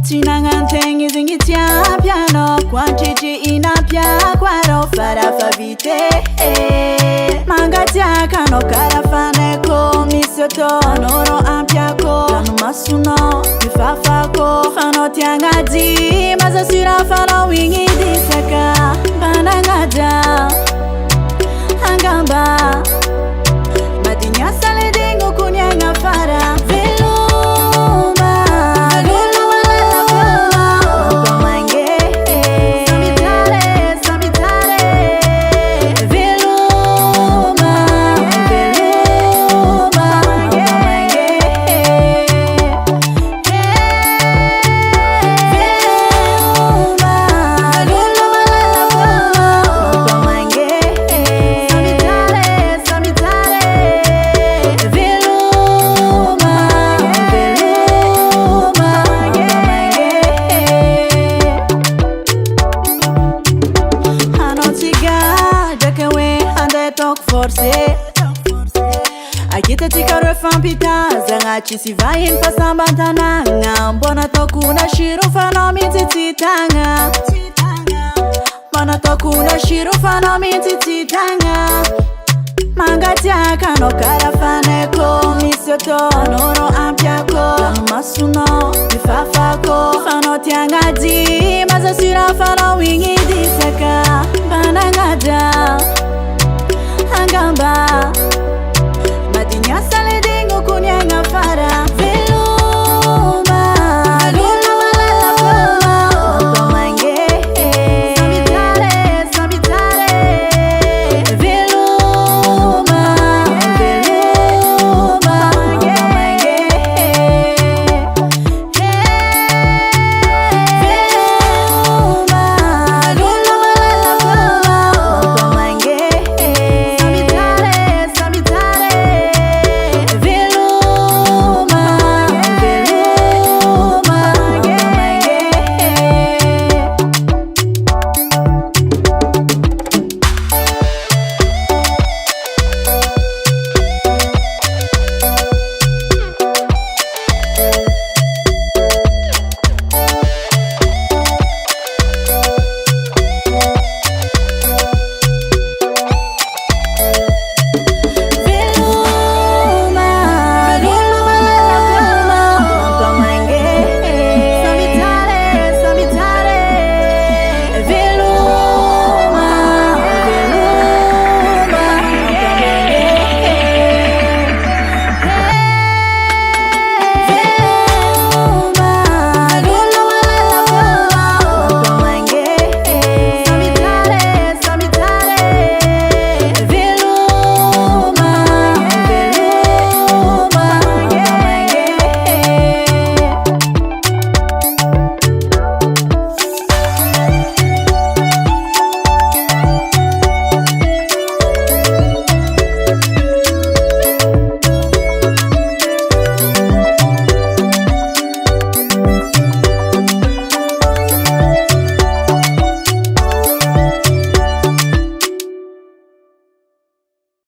Tinangantengi zingitia piano Quantity inapia Quaro farafa vite Mangatia kano karafaneko Misioto noro ampiako Lanu masuno Mifafako Fano tiangadi Maza sura fano wingi disaka Banangada Angamba Madinya sale dingo kunyanga fara Akita tika refan pita Zanga chisi vayin fasambantana Mbona toku na shiru fano mitititanga Mbona toku na shiru fano mitititanga Mangatia kano karafaneko Misioto noro ampiako Lanu masuno mifafako Fano tiangadi Maza sura fano wingi disaka Banangada Angamba